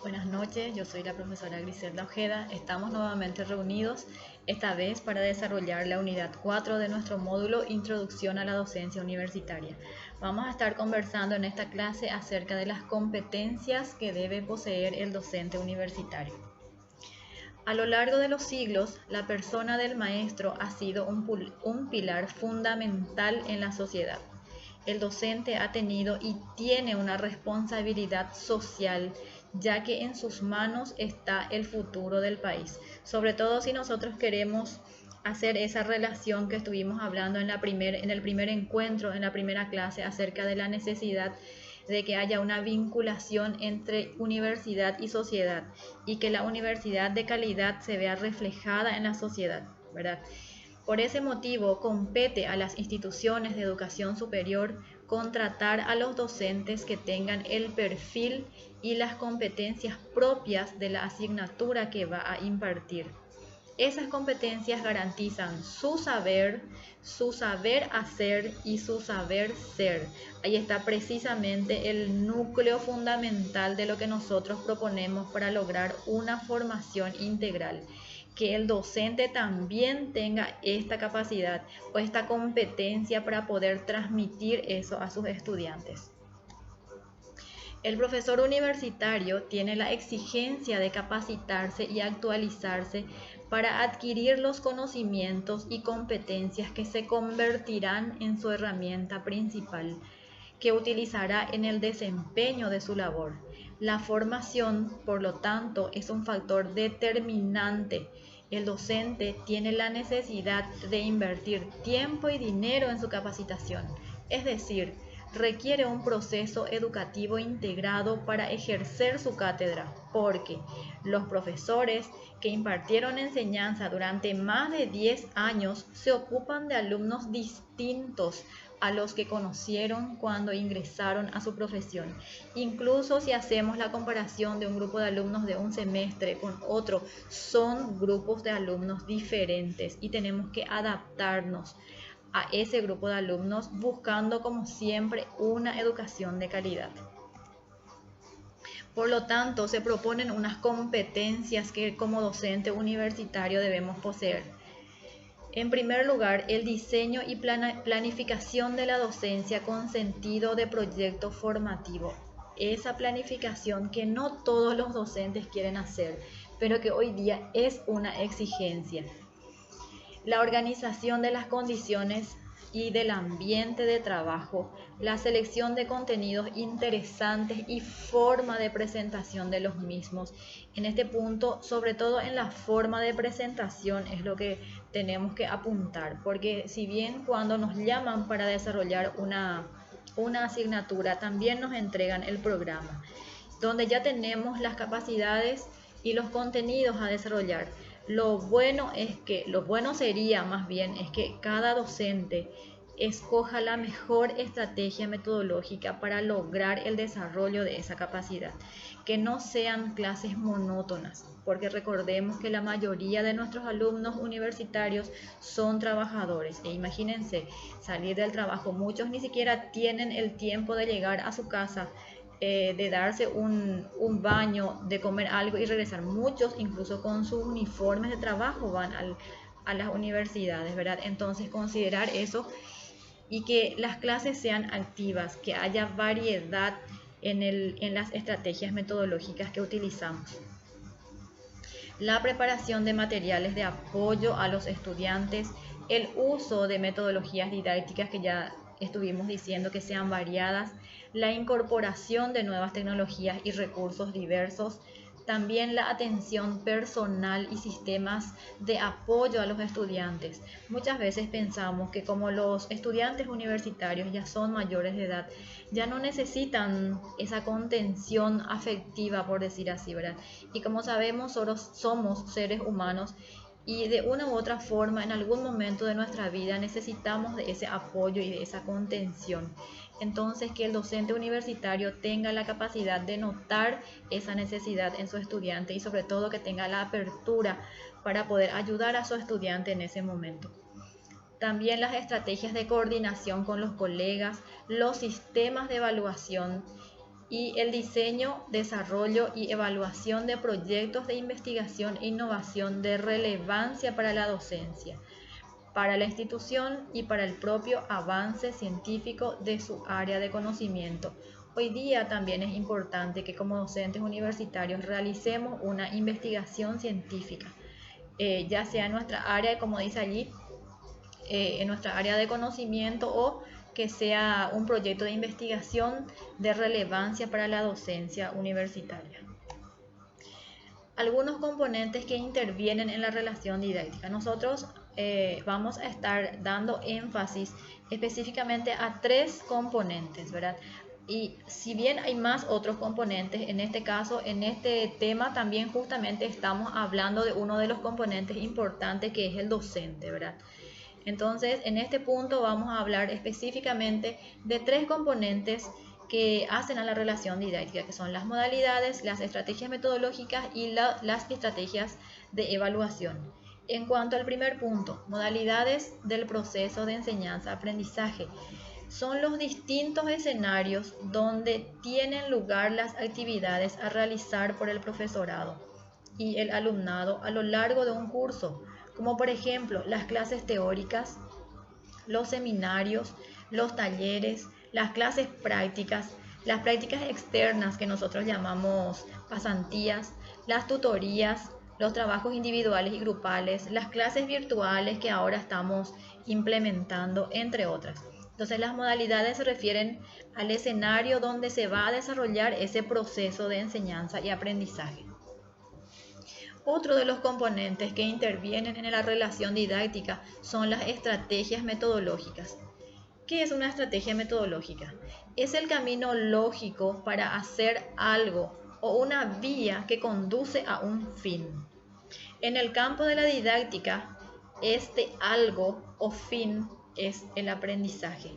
Buenas noches, yo soy la profesora Griselda Ojeda. Estamos nuevamente reunidos, esta vez para desarrollar la unidad 4 de nuestro módulo Introducción a la Docencia Universitaria. Vamos a estar conversando en esta clase acerca de las competencias que debe poseer el docente universitario. A lo largo de los siglos, la persona del maestro ha sido un pilar fundamental en la sociedad. El docente ha tenido y tiene una responsabilidad social, ya que en sus manos está el futuro del país. Sobre todo si nosotros queremos hacer esa relación que estuvimos hablando en el primer encuentro, en la primera clase, acerca de la necesidad de que haya una vinculación entre universidad y sociedad y que la universidad de calidad se vea reflejada en la sociedad, ¿verdad? Por ese motivo, compete a las instituciones de educación superior contratar a los docentes que tengan el perfil y las competencias propias de la asignatura que va a impartir. Esas competencias garantizan su saber hacer y su saber ser. Ahí está precisamente el núcleo fundamental de lo que nosotros proponemos para lograr una formación integral. Que el docente también tenga esta capacidad o esta competencia para poder transmitir eso a sus estudiantes. El profesor universitario tiene la exigencia de capacitarse y actualizarse para adquirir los conocimientos y competencias que se convertirán en su herramienta principal, que utilizará en el desempeño de su labor. La formación, por lo tanto, es un factor determinante. El docente tiene la necesidad de invertir tiempo y dinero en su capacitación, es decir, requiere un proceso educativo integrado para ejercer su cátedra, porque los profesores que impartieron enseñanza durante más de 10 años se ocupan de alumnos distintos a los que conocieron cuando ingresaron a su profesión. Incluso si hacemos la comparación de un grupo de alumnos de un semestre con otro, son grupos de alumnos diferentes y tenemos que adaptarnos a ese grupo de alumnos buscando como siempre una educación de calidad. Por lo tanto, se proponen unas competencias que como docente universitario debemos poseer. En primer lugar, el diseño y planificación de la docencia con sentido de proyecto formativo. Esa planificación que no todos los docentes quieren hacer, pero que hoy día es una exigencia. La organización de las condiciones y del ambiente de trabajo, la selección de contenidos interesantes y forma de presentación de los mismos. En este punto, sobre todo en la forma de presentación, es lo que tenemos que apuntar, porque si bien cuando nos llaman para desarrollar una asignatura, también nos entregan el programa, donde ya tenemos las capacidades y los contenidos a desarrollar. Lo bueno sería más bien es que cada docente escoja la mejor estrategia metodológica para lograr el desarrollo de esa capacidad, que no sean clases monótonas, porque recordemos que la mayoría de nuestros alumnos universitarios son trabajadores e imagínense salir del trabajo, muchos ni siquiera tienen el tiempo de llegar a su casa, de darse un baño, de comer algo y regresar. Muchos incluso con sus uniformes de trabajo van a las universidades, ¿verdad? Entonces considerar eso y que las clases sean activas, que haya variedad en las estrategias metodológicas que utilizamos. La preparación de materiales de apoyo a los estudiantes, el uso de metodologías didácticas que ya estuvimos diciendo que sean variadas, la incorporación de nuevas tecnologías y recursos diversos, también la atención personal y sistemas de apoyo a los estudiantes. Muchas veces pensamos que como los estudiantes universitarios ya son mayores de edad, ya no necesitan esa contención afectiva, por decir así, ¿verdad? Y como sabemos, somos seres humanos y de una u otra forma en algún momento de nuestra vida necesitamos de ese apoyo y de esa contención. Entonces, que el docente universitario tenga la capacidad de notar esa necesidad en su estudiante y sobre todo que tenga la apertura para poder ayudar a su estudiante en ese momento. También las estrategias de coordinación con los colegas, los sistemas de evaluación y el diseño, desarrollo y evaluación de proyectos de investigación e innovación de relevancia para la docencia, para la institución y para el propio avance científico de su área de conocimiento. Hoy día también es importante que como docentes universitarios realicemos una investigación científica, ya sea en nuestra área, como dice allí, en nuestra área de conocimiento, o que sea un proyecto de investigación de relevancia para la docencia universitaria. Algunos componentes que intervienen en la relación didáctica. Nosotros vamos a estar dando énfasis específicamente a 3 componentes, ¿verdad? Y si bien hay más otros componentes, en este caso, en este tema también justamente estamos hablando de uno de los componentes importantes, que es el docente, ¿verdad? Entonces, en este punto vamos a hablar específicamente de 3 componentes que hacen a la relación didáctica, que son las modalidades, las estrategias metodológicas y las estrategias de evaluación. En cuanto al primer punto, modalidades del proceso de enseñanza-aprendizaje, son los distintos escenarios donde tienen lugar las actividades a realizar por el profesorado y el alumnado a lo largo de un curso, como por ejemplo las clases teóricas, los seminarios, los talleres, las clases prácticas, las prácticas externas que nosotros llamamos pasantías, las tutorías, los trabajos individuales y grupales, las clases virtuales que ahora estamos implementando, entre otras. Entonces, las modalidades se refieren al escenario donde se va a desarrollar ese proceso de enseñanza y aprendizaje. Otro de los componentes que intervienen en la relación didáctica son las estrategias metodológicas. ¿Qué es una estrategia metodológica? Es el camino lógico para hacer algo o una vía que conduce a un fin. En el campo de la didáctica, este algo o fin es el aprendizaje.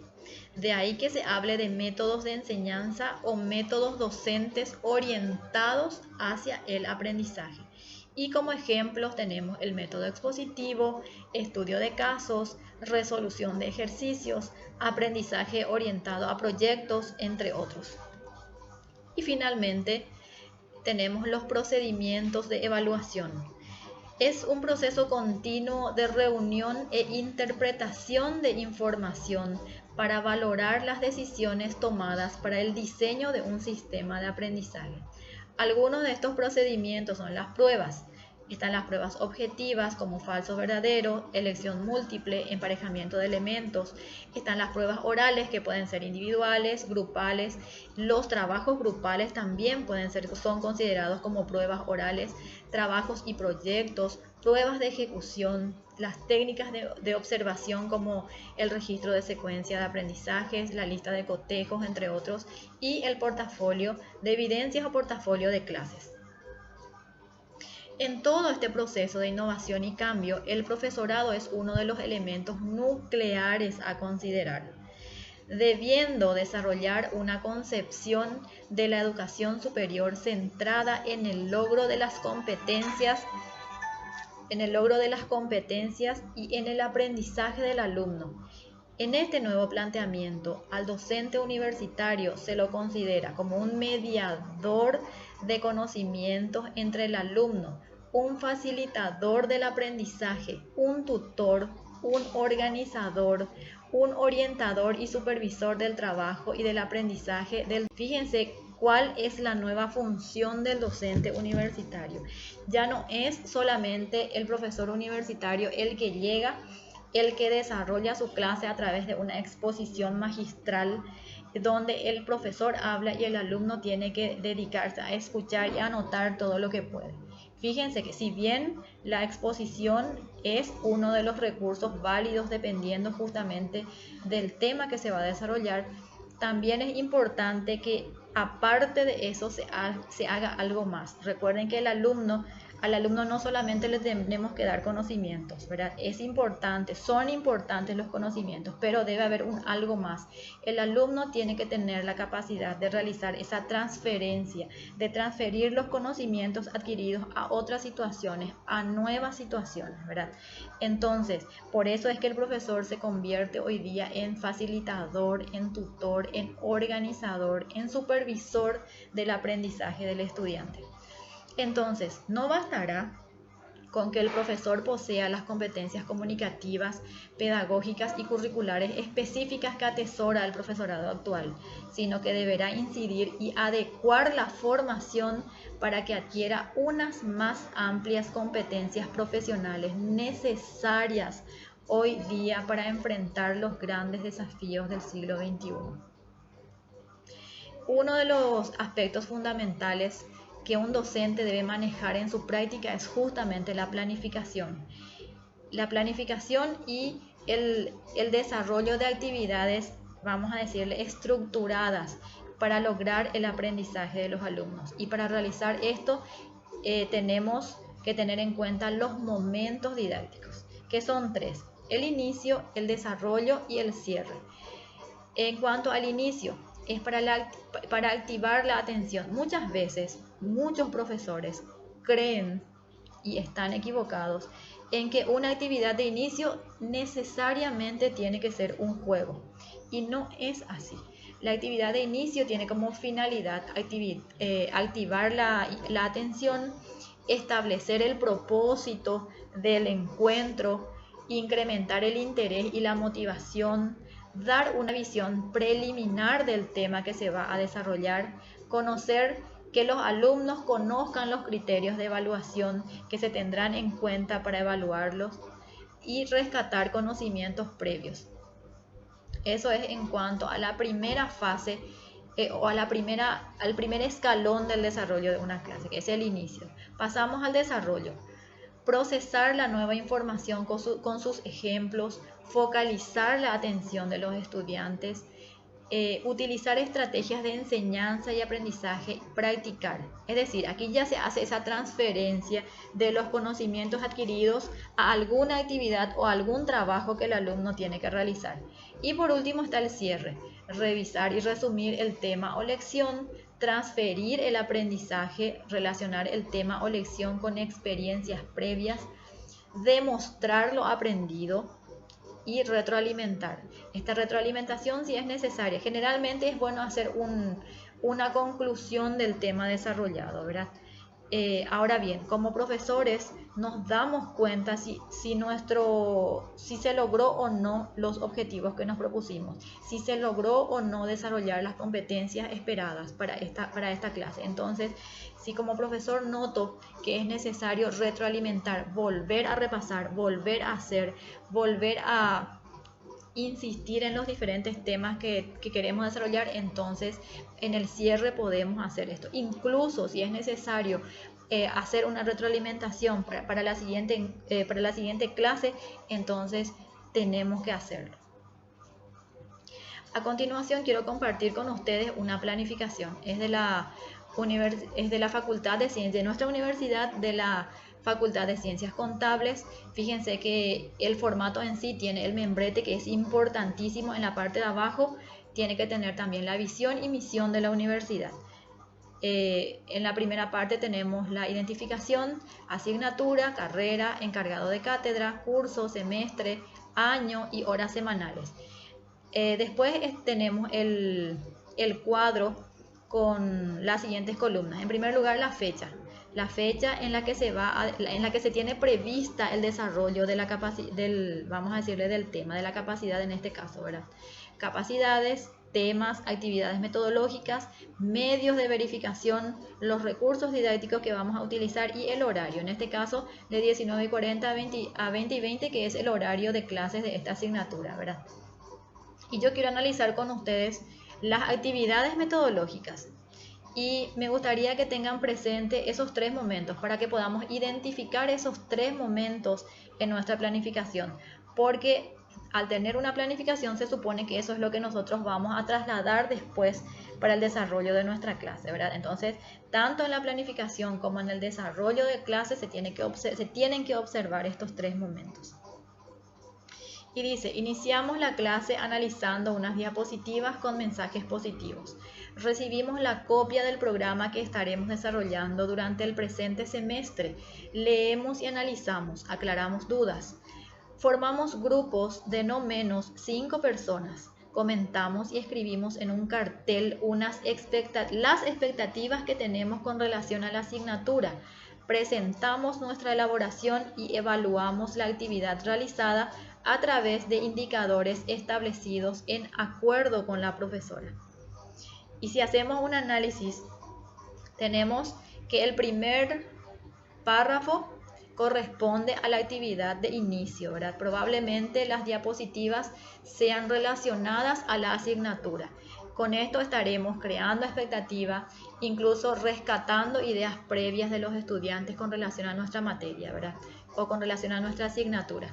De ahí que se hable de métodos de enseñanza o métodos docentes orientados hacia el aprendizaje. Y como ejemplos tenemos el método expositivo, estudio de casos, resolución de ejercicios, aprendizaje orientado a proyectos, entre otros. Y finalmente tenemos los procedimientos de evaluación. Es un proceso continuo de reunión e interpretación de información para valorar las decisiones tomadas para el diseño de un sistema de aprendizaje. Algunos de estos procedimientos son las pruebas. Están las pruebas objetivas como falso verdadero, elección múltiple, emparejamiento de elementos. Están las pruebas orales que pueden ser individuales, grupales. Los trabajos grupales también son considerados como pruebas orales. Trabajos y proyectos, pruebas de ejecución, las técnicas de observación como el registro de secuencia de aprendizajes, la lista de cotejos, entre otros, y el portafolio de evidencias o portafolio de clases. En todo este proceso de innovación y cambio, el profesorado es uno de los elementos nucleares a considerar, debiendo desarrollar una concepción de la educación superior centrada en el logro de las competencias y en el aprendizaje del alumno. En este nuevo planteamiento, al docente universitario se lo considera como un mediador de conocimientos entre el alumno, un facilitador del aprendizaje, un tutor, un organizador, un orientador y supervisor del trabajo y del aprendizaje. Fíjense cuál es la nueva función del docente universitario. Ya no es solamente el profesor universitario el que llega, el que desarrolla su clase a través de una exposición magistral donde el profesor habla y el alumno tiene que dedicarse a escuchar y a anotar todo lo que puede. Fíjense que si bien la exposición es uno de los recursos válidos dependiendo justamente del tema que se va a desarrollar, también es importante que aparte de eso se haga algo más. Recuerden que el alumno Al alumno no solamente le tenemos que dar conocimientos, ¿verdad? Son importantes los conocimientos, pero debe haber algo más. El alumno tiene que tener la capacidad de realizar esa transferencia, de transferir los conocimientos adquiridos a otras situaciones, a nuevas situaciones, ¿verdad? Entonces, por eso es que el profesor se convierte hoy día en facilitador, en tutor, en organizador, en supervisor del aprendizaje del estudiante. Entonces, no bastará con que el profesor posea las competencias comunicativas, pedagógicas y curriculares específicas que atesora el profesorado actual, sino que deberá incidir y adecuar la formación para que adquiera unas más amplias competencias profesionales necesarias hoy día para enfrentar los grandes desafíos del siglo XXI. Uno de los aspectos fundamentales que un docente debe manejar en su práctica es justamente la planificación. La planificación y el desarrollo de actividades, vamos a decirle, estructuradas para lograr el aprendizaje de los alumnos. Y para realizar esto tenemos que tener en cuenta los momentos didácticos, que son 3: el inicio, el desarrollo y el cierre. En cuanto al inicio, es para activar la atención. Muchas veces, muchos profesores creen, y están equivocados, en que una actividad de inicio necesariamente tiene que ser un juego. Y no es así. La actividad de inicio tiene como finalidad activar la atención, establecer el propósito del encuentro, incrementar el interés y la motivación, dar una visión preliminar del tema que se va a desarrollar, que los alumnos conozcan los criterios de evaluación que se tendrán en cuenta para evaluarlos y rescatar conocimientos previos. Eso es en cuanto a la primera fase al primer escalón del desarrollo de una clase, que es el inicio. Pasamos al desarrollo. Procesar la nueva información con sus ejemplos, focalizar la atención de los estudiantes, utilizar estrategias de enseñanza y aprendizaje, practicar. Es decir, aquí ya se hace esa transferencia de los conocimientos adquiridos a alguna actividad o algún trabajo que el alumno tiene que realizar. Y por último está el cierre, revisar y resumir el tema o lección, transferir el aprendizaje, relacionar el tema o lección con experiencias previas, demostrar lo aprendido y retroalimentar. Esta retroalimentación, si es necesaria, generalmente es bueno hacer una conclusión del tema desarrollado, ¿verdad? Ahora bien, como profesores nos damos cuenta si se logró o no los objetivos que nos propusimos, si se logró o no desarrollar las competencias esperadas para esta clase. Entonces, si como profesor noto que es necesario retroalimentar, volver a repasar, volver a hacer, volver a insistir en los diferentes temas que queremos desarrollar, entonces en el cierre podemos hacer esto. Incluso si es necesario hacer una retroalimentación para la siguiente clase, entonces tenemos que hacerlo. A continuación quiero compartir con ustedes una planificación. Es de la Facultad de Ciencias, de nuestra universidad, de la Facultad de Ciencias Contables. Fíjense que el formato en sí tiene el membrete, que es importantísimo en la parte de abajo. Tiene que tener también la visión y misión de la universidad. En la primera parte tenemos la identificación, asignatura, carrera, encargado de cátedra, curso, semestre, año y horas semanales. Después tenemos el cuadro con las siguientes columnas. En primer lugar, la fecha en la que se tiene prevista el desarrollo de vamos a decirle, del tema, de la capacidad en este caso, ¿verdad? Capacidades, temas, actividades metodológicas, medios de verificación, los recursos didácticos que vamos a utilizar y el horario, en este caso de 19:40 a 20:20, que es el horario de clases de esta asignatura, ¿verdad? Y yo quiero analizar con ustedes las actividades metodológicas. Y me gustaría que tengan presente esos 3 momentos para que podamos identificar esos 3 momentos en nuestra planificación. Porque al tener una planificación se supone que eso es lo que nosotros vamos a trasladar después para el desarrollo de nuestra clase, ¿verdad? Entonces, tanto en la planificación como en el desarrollo de clases se tienen que observar estos 3 momentos. Y dice, iniciamos la clase analizando unas diapositivas con mensajes positivos. Recibimos la copia del programa que estaremos desarrollando durante el presente semestre. Leemos y analizamos, aclaramos dudas. Formamos grupos de no menos 5 personas. Comentamos y escribimos en un cartel las expectativas que tenemos con relación a la asignatura. Presentamos nuestra elaboración y evaluamos la actividad realizada a través de indicadores establecidos en acuerdo con la profesora. Y si hacemos un análisis, tenemos que el primer párrafo corresponde a la actividad de inicio, ¿verdad? Probablemente las diapositivas sean relacionadas a la asignatura. Con esto estaremos creando expectativa, incluso rescatando ideas previas de los estudiantes con relación a nuestra materia, ¿verdad? O con relación a nuestra asignatura.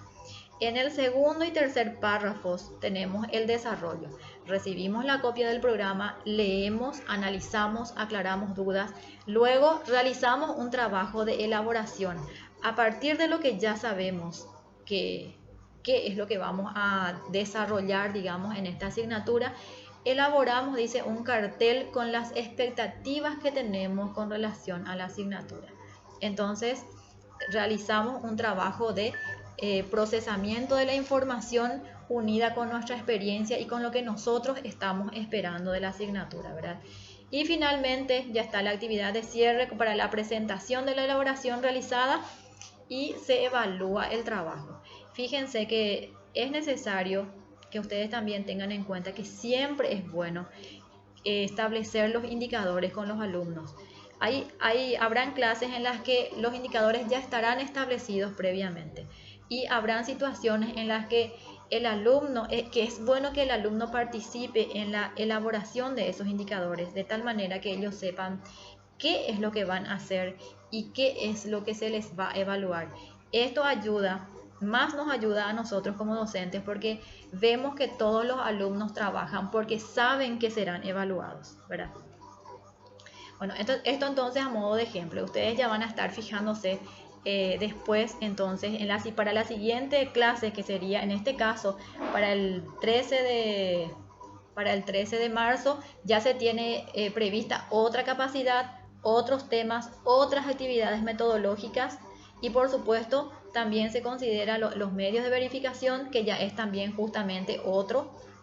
En el segundo y tercer párrafos tenemos el desarrollo. Recibimos la copia del programa, leemos, analizamos, aclaramos dudas, luego realizamos un trabajo de elaboración. A partir de lo que ya sabemos qué es lo que vamos a desarrollar, digamos, en esta asignatura, elaboramos, dice, un cartel con las expectativas que tenemos con relación a la asignatura. Entonces, realizamos un trabajo de procesamiento de la información unida con nuestra experiencia y con lo que nosotros estamos esperando de la asignatura, ¿verdad? Y finalmente ya está la actividad de cierre para la presentación de la elaboración realizada y se evalúa el trabajo. Fíjense que es necesario que ustedes también tengan en cuenta que siempre es bueno establecer los indicadores con los alumnos. Habrán clases en las que los indicadores ya estarán establecidos previamente y habrán situaciones en las que el alumno, que es bueno que el alumno participe en la elaboración de esos indicadores, de tal manera que ellos sepan qué es lo que van a hacer y qué es lo que se les va a evaluar. Esto nos ayuda a nosotros como docentes porque vemos que todos los alumnos trabajan porque saben que serán evaluados, ¿verdad? Bueno, esto entonces a modo de ejemplo, ustedes ya van a estar fijándose después entonces para la siguiente clase, que sería en este caso para el 13 de marzo, ya se tiene prevista otra capacidad, otros temas, otras actividades metodológicas y por supuesto también se considera los medios de verificación, que ya es también justamente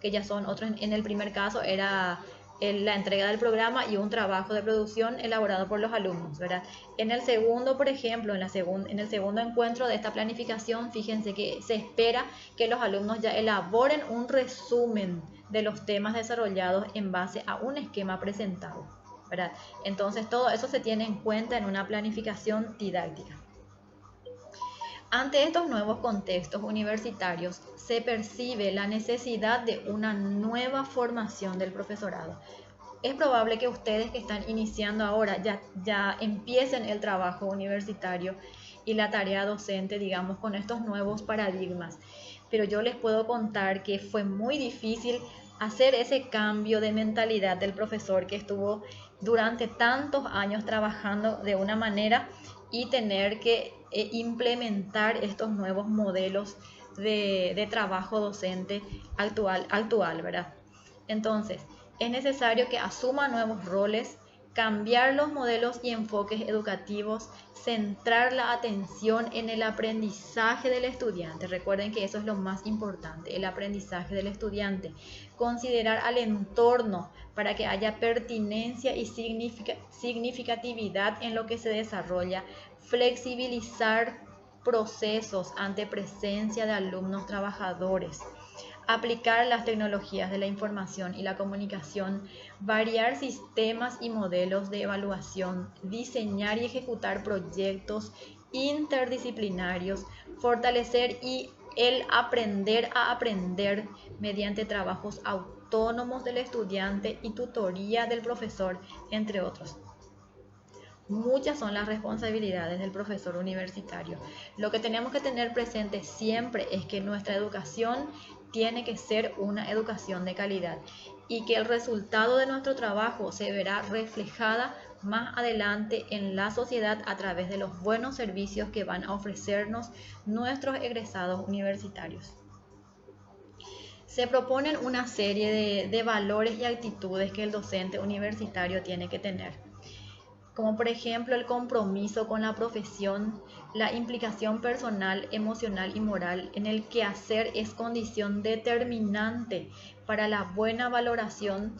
que ya son otros. En el primer caso era la entrega del programa y un trabajo de producción elaborado por los alumnos, ¿verdad? En el segundo, por ejemplo, en el segundo encuentro de esta planificación, fíjense que se espera que los alumnos ya elaboren un resumen de los temas desarrollados en base a un esquema presentado, ¿verdad? Entonces todo eso se tiene en cuenta en una planificación didáctica. Ante estos nuevos contextos universitarios, se percibe la necesidad de una nueva formación del profesorado. Es probable que ustedes que están iniciando ahora ya empiecen el trabajo universitario y la tarea docente, digamos, con estos nuevos paradigmas. Pero yo les puedo contar que fue muy difícil hacer ese cambio de mentalidad del profesor que estuvo durante tantos años trabajando de una manera y tener que implementar estos nuevos modelos de trabajo docente actual, ¿verdad? Entonces, es necesario que asuma nuevos roles, cambiar los modelos y enfoques educativos, centrar la atención en el aprendizaje del estudiante. Recuerden que eso es lo más importante, el aprendizaje del estudiante. Considerar al entorno para que haya pertinencia y significatividad en lo que se desarrolla. Flexibilizar procesos ante presencia de alumnos trabajadores. Aplicar las tecnologías de la información y la comunicación, variar sistemas y modelos de evaluación, diseñar y ejecutar proyectos interdisciplinarios, fortalecer el aprender a aprender mediante trabajos autónomos del estudiante y tutoría del profesor, entre otros. Muchas son las responsabilidades del profesor universitario. Lo que tenemos que tener presente siempre es que nuestra educación tiene que ser una educación de calidad y que el resultado de nuestro trabajo se verá reflejada más adelante en la sociedad a través de los buenos servicios que van a ofrecernos nuestros egresados universitarios. Se proponen una serie de valores y actitudes que el docente universitario tiene que tener, como por ejemplo el compromiso con la profesión, la implicación personal, emocional y moral en el quehacer es condición determinante para la buena valoración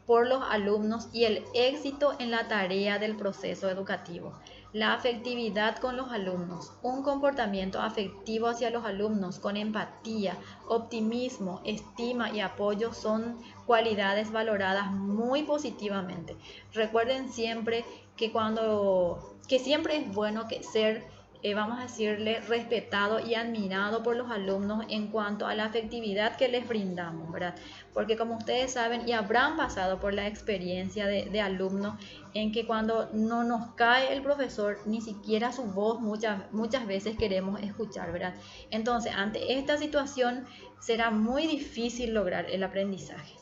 por los alumnos y el éxito en la tarea del proceso educativo. La afectividad con los alumnos, un comportamiento afectivo hacia los alumnos con empatía, optimismo, estima y apoyo son cualidades valoradas muy positivamente. Recuerden siempre que siempre es bueno ser, vamos a decirle, respetado y admirado por los alumnos en cuanto a la afectividad que les brindamos, ¿verdad? Porque como ustedes saben y habrán pasado por la experiencia de alumnos en que cuando no nos cae el profesor, ni siquiera su voz muchas veces queremos escuchar, ¿verdad? Entonces, ante esta situación será muy difícil lograr el aprendizaje.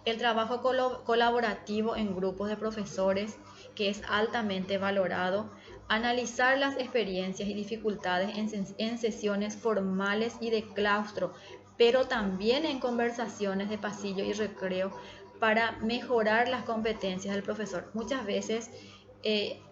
El trabajo colaborativo en grupos de profesores, que es altamente valorado, analizar las experiencias y dificultades en sesiones formales y de claustro, pero también en conversaciones de pasillo y recreo para mejorar las competencias del profesor. Muchas veces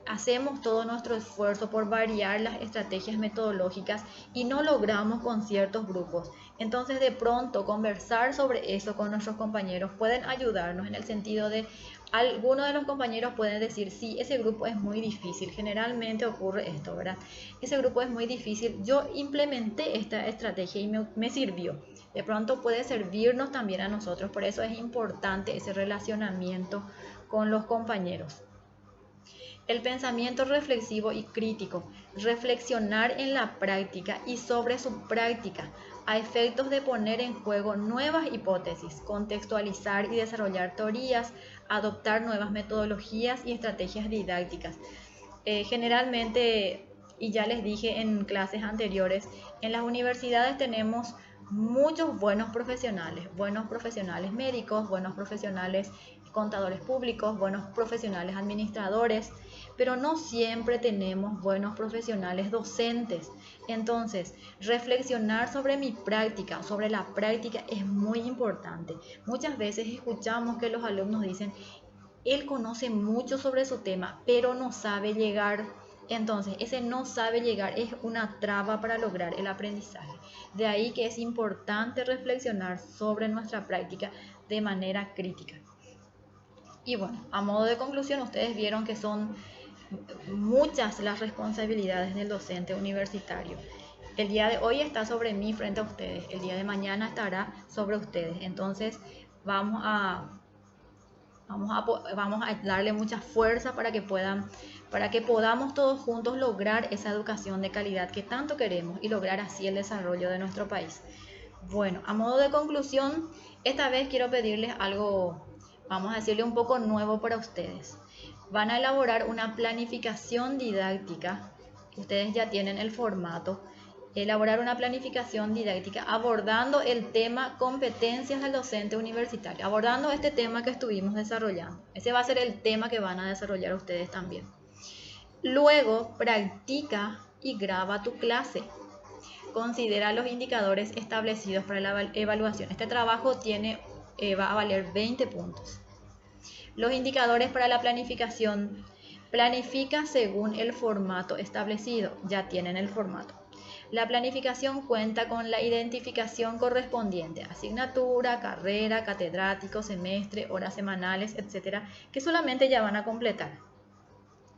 hacemos todo nuestro esfuerzo por variar las estrategias metodológicas y no logramos con ciertos grupos. Entonces, de pronto, conversar sobre eso con nuestros compañeros pueden ayudarnos en el sentido de algunos de los compañeros pueden decir, sí, ese grupo es muy difícil, generalmente ocurre esto, ¿verdad? Ese grupo es muy difícil, yo implementé esta estrategia y me sirvió. De pronto puede servirnos también a nosotros, por eso es importante ese relacionamiento con los compañeros. El pensamiento reflexivo y crítico, reflexionar en la práctica y sobre su práctica, a efectos de poner en juego nuevas hipótesis, contextualizar y desarrollar teorías, adoptar nuevas metodologías y estrategias didácticas. Generalmente, y ya les dije en clases anteriores, en las universidades tenemos muchos buenos profesionales médicos, buenos profesionales contadores públicos, buenos profesionales administradores, pero no siempre tenemos buenos profesionales docentes. Entonces, reflexionar sobre mi práctica, sobre la práctica es muy importante. Muchas veces escuchamos que los alumnos dicen, él conoce mucho sobre su tema, pero no sabe llegar. Entonces, ese no sabe llegar es una traba para lograr el aprendizaje. De ahí que es importante reflexionar sobre nuestra práctica de manera crítica. Y bueno, a modo de conclusión, ustedes vieron que son muchas las responsabilidades del docente universitario. El día de hoy está sobre mí frente a ustedes, el día de mañana estará sobre ustedes. Entonces vamos a darle mucha fuerza para que podamos todos juntos lograr esa educación de calidad que tanto queremos y lograr así el desarrollo de nuestro país. Bueno, a modo de conclusión, esta vez quiero pedirles algo, vamos a decirle un poco nuevo para ustedes. Van a elaborar una planificación didáctica, ustedes ya tienen el formato, elaborar una planificación didáctica abordando el tema competencias del docente universitario, abordando este tema que estuvimos desarrollando. Ese va a ser el tema que van a desarrollar ustedes también. Luego, practica y graba tu clase. Considera los indicadores establecidos para la evaluación. Este trabajo va a valer 20 puntos. Los indicadores para la planificación. Planifica según el formato establecido. Ya tienen el formato. La planificación cuenta con la identificación correspondiente, asignatura, carrera, catedrático, semestre, horas semanales, etc., que solamente ya van a completar.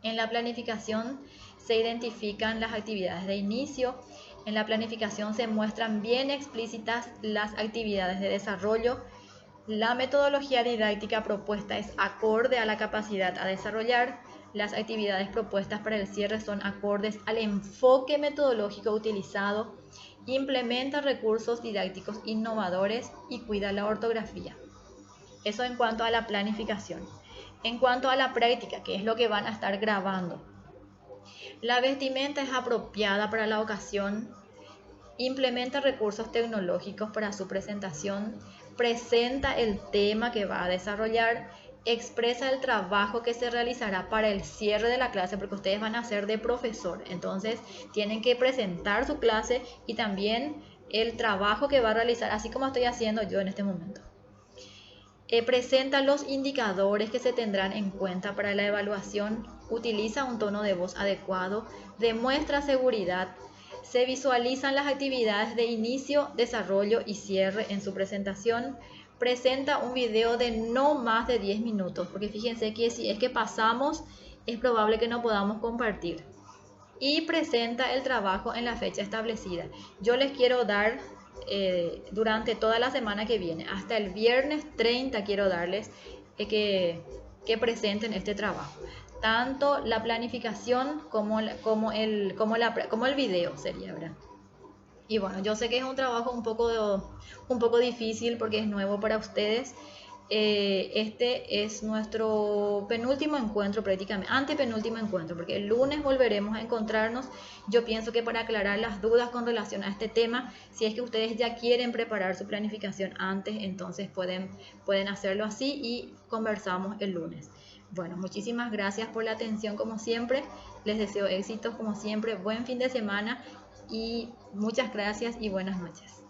En la planificación se identifican las actividades de inicio. En la planificación se muestran bien explícitas las actividades de desarrollo. La metodología didáctica propuesta es acorde a la capacidad a desarrollar. Las actividades propuestas para el cierre son acordes al enfoque metodológico utilizado. Implementa recursos didácticos innovadores y cuida la ortografía. Eso en cuanto a la planificación. En cuanto a la práctica, que es lo que van a estar grabando. La vestimenta es apropiada para la ocasión. implementa recursos tecnológicos para su presentación, presenta el tema que va a desarrollar, expresa el trabajo que se realizará para el cierre de la clase, porque ustedes van a ser de profesor, entonces tienen que presentar su clase y también el trabajo que va a realizar, así como estoy haciendo yo en este momento. Presenta los indicadores que se tendrán en cuenta para la evaluación, utiliza un tono de voz adecuado, demuestra seguridad, se visualizan las actividades de inicio, desarrollo y cierre en su presentación, presenta un video de no más de 10 minutos, porque fíjense que si es que pasamos, es probable que no podamos compartir. Y presenta el trabajo en la fecha establecida. Yo les quiero dar durante toda la semana que viene, hasta el viernes 30 quiero darles que presenten este trabajo. Tanto la planificación como el video sería, ¿verdad? Y bueno, yo sé que es un trabajo un poco difícil porque es nuevo para ustedes. Este es nuestro penúltimo encuentro, prácticamente, antepenúltimo encuentro, porque el lunes volveremos a encontrarnos. Yo pienso que para aclarar las dudas con relación a este tema, si es que ustedes ya quieren preparar su planificación antes, entonces pueden hacerlo así y conversamos el lunes. Bueno, muchísimas gracias por la atención como siempre. Les deseo éxitos como siempre, buen fin de semana y muchas gracias y buenas noches.